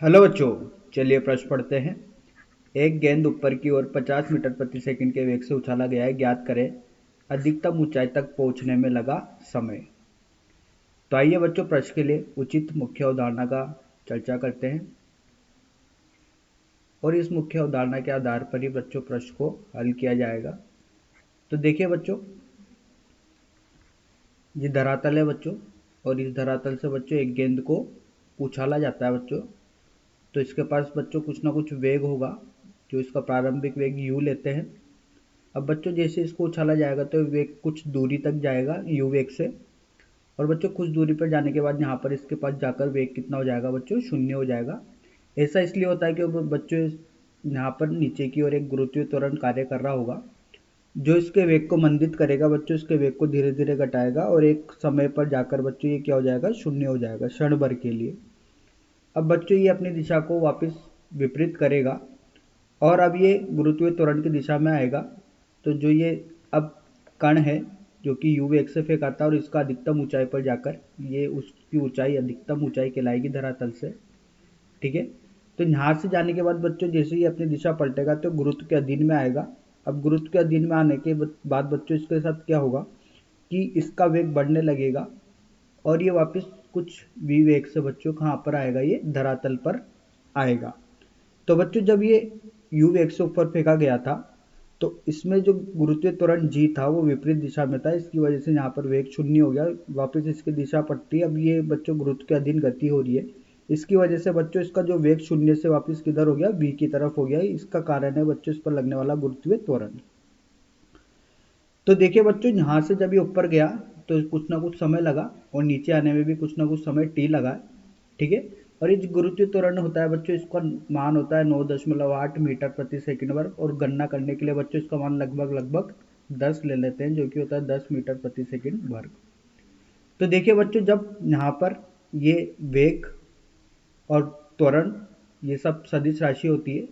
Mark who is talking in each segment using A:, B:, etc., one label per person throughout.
A: Hello बच्चों, चलिए प्रश्न पढ़ते हैं। एक गेंद ऊपर की ओर 50 मीटर प्रति सेकंड के वेग से उछाला गया है। ज्ञात करें अधिकतम ऊंचाई तक पहुंचने में लगा समय। तो आइए बच्चों प्रश्न के लिए उचित मुख्य अवधारणा का चर्चा करते हैं और इस मुख्य अवधारणा के आधार पर ही बच्चों प्रश्न को हल किया जाएगा। तो देखिए बच्चों, ये धरातल है बच्चों, और इस धरातल से बच्चों एक गेंद को उछाला जाता है बच्चों। तो इसके पास बच्चों कुछ ना कुछ वेग होगा, जो इसका प्रारंभिक वेग u लेते हैं। अब बच्चों जैसे इसको उछाला जाएगा तो वेग कुछ दूरी तक जाएगा u वेग से, और बच्चों कुछ दूरी पर जाने के बाद यहाँ पर इसके पास जाकर वेग कितना हो जाएगा बच्चों, शून्य हो जाएगा। ऐसा इसलिए होता है कि बच्चों यहाँ पर नीचे की ओर एक गुरुत्वीय त्वरण कार्य कर रहा होगा, जो इसके वेग को मंदित करेगा बच्चों, इसके वेग को धीरे धीरे घटाएगा और एक समय पर जाकर बच्चों ये क्या हो जाएगा, शून्य हो जाएगा क्षण भर के लिए। अब बच्चों ये अपनी दिशा को वापस विपरीत करेगा और अब ये गुरुत्वीय त्वरण की दिशा में आएगा। तो जो ये अब कण है जो कि u वेग से फेंकाता है और इसका अधिकतम ऊंचाई पर जाकर ये उसकी ऊंचाई अधिकतम ऊंचाई कहलाएगी धरातल से। ठीक है, तो यहाँ से जाने के बाद बच्चों जैसे ही अपनी दिशा पलटेगा तो गुरुत्व के अधीन में आएगा। अब गुरुत्व के अधीन में आने के बाद बच्चों इसके साथ क्या होगा कि इसका वेग बढ़ने लगेगा और ये वापस कुछ v वेग से बच्चों कहाँ पर आएगा, ये धरातल पर आएगा। तो बच्चों जब ये u वेग से ऊपर फेंका गया था तो इसमें जो गुरुत्वीय त्वरण g था वो विपरीत दिशा में था, इसकी वजह से यहाँ पर वेग शून्य हो गया, वापस इसकी दिशा पलटी। अब ये बच्चों गुरुत्व के अधीन गति हो रही है, इसकी वजह से बच्चों इसका जो वेग शून्य से वापस किधर हो गया, v की तरफ हो गया। इसका कारण है बच्चों इस पर लगने वाला गुरुत्वीय त्वरण। तो देखिए बच्चों, यहाँ से जब ये ऊपर गया तो कुछ ना कुछ समय लगा और नीचे आने में भी कुछ ना कुछ समय t लगा। ठीक है, और ये जो गुरुत्वीय त्वरण होता है बच्चों, इसका मान होता है 9.8 मीटर प्रति सेकंड वर्ग, और गणना करने के लिए बच्चों इसका मान लगभग 10 ले लेते हैं, जो कि होता है 10 मीटर प्रति सेकंड वर्ग। तो देखिए बच्चों, जब यहाँ पर ये वेग और त्वरण ये सब सदिश राशि होती है,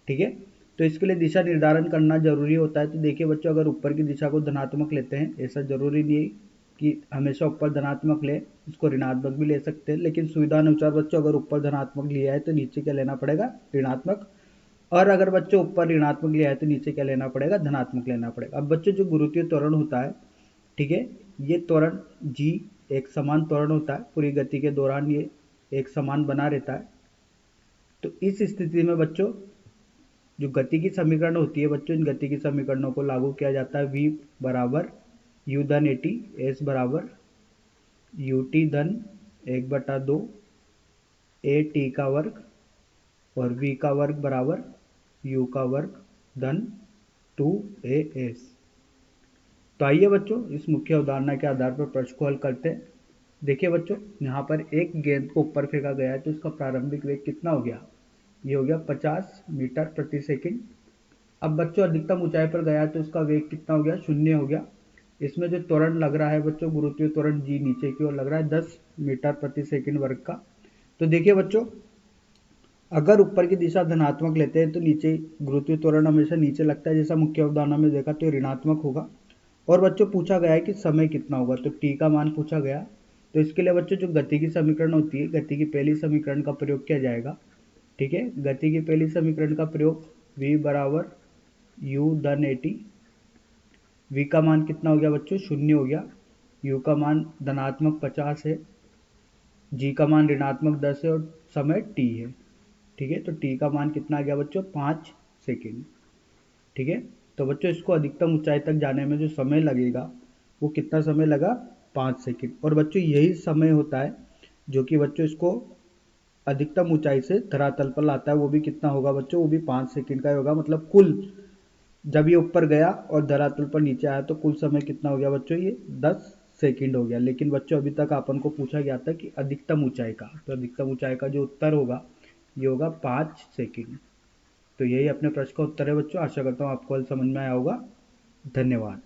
A: ठीक है, तो इसके लिए दिशा निर्धारण करना जरूरी होता है। तो देखिए बच्चों, अगर ऊपर की दिशा को धनात्मक लेते हैं, ऐसा जरूरी नहीं है कि हमेशा ऊपर धनात्मक ले, इसको ऋणात्मक भी ले सकते हैं, लेकिन सुविधा अनुसार बच्चों अगर ऊपर धनात्मक लिया है तो नीचे क्या लेना पड़ेगा, ऋणात्मक, और अगर बच्चों ऊपर ऋणात्मक लिया है तो नीचे क्या लेना पड़ेगा, धनात्मक लेना पड़ेगा। अब बच्चों जो गुरुत्वीय त्वरण होता है, ठीक है, ये त्वरण जी एक समान त्वरण होता है, पूरी गति के दौरान ये एक समान बना रहता है। तो इस स्थिति में बच्चों जो गति की समीकरण होती है बच्चों, इन गति की समीकरणों को लागू किया जाता है। v बराबर u धन ए टी, एस बराबर यू टी धन 1/2 ए टी का वर्ग, और v का वर्ग बराबर u का वर्ग धन 2as। तो आइए बच्चों इस मुख्य अवधारणा के आधार पर प्रश्न को हल करते हैं। देखिए बच्चों, यहाँ पर एक गेंद को ऊपर फेंका गया है तो इसका प्रारंभिक वेग कितना हो गया, ये हो गया 50 मीटर प्रति सेकंड। अब बच्चों अधिकतम ऊंचाई पर गया तो इसका वेग कितना हो गया, शून्य हो गया। इसमें जो त्वरण लग रहा है बच्चों, गुरुत्वीय त्वरण जी नीचे की ओर लग रहा है 10 मीटर प्रति सेकंड वर्ग का। तो देखिए बच्चों, अगर ऊपर की दिशा धनात्मक लेते हैं तो नीचे गुरुत्वीय त्वरण हमेशा नीचे लगता है, जैसा मुख्य अवधारणा में देखा तो ऋणात्मक होगा। और बच्चों पूछा गया है कि समय कितना होगा, तो टी का मान पूछा गया। तो इसके लिए बच्चों जो गति की समीकरण होती है, गति की पहली समीकरण का प्रयोग किया जाएगा। ठीक है, गति की पहली समीकरण का प्रयोग v बराबर u धन ए टी, v का मान कितना हो गया बच्चों, शून्य हो गया, u का मान धनात्मक 50 है, g का मान ऋणात्मक 10 है और समय t है। ठीक है, तो t का मान कितना आ गया बच्चों, 5 सेकेंड। ठीक है, तो बच्चों इसको अधिकतम ऊंचाई तक जाने में जो समय लगेगा वो कितना समय लगा, 5 सेकेंड। और बच्चों यही समय होता है जो कि बच्चों इसको अधिकतम ऊंचाई से धरातल पर लाता है, वो भी कितना होगा बच्चों, वो भी 5 सेकेंड का ही होगा। मतलब कुल जब ये ऊपर गया और धरातल पर नीचे आया तो कुल समय कितना हो गया बच्चों, ये 10 सेकेंड हो गया। लेकिन बच्चों अभी तक अपन को पूछा गया था कि अधिकतम ऊंचाई का, तो अधिकतम ऊंचाई का जो उत्तर होगा ये होगा 5 सेकेंड। तो यही अपने प्रश्न का उत्तर है बच्चों। आशा करता हूँ आपको हल समझ में आया होगा। धन्यवाद।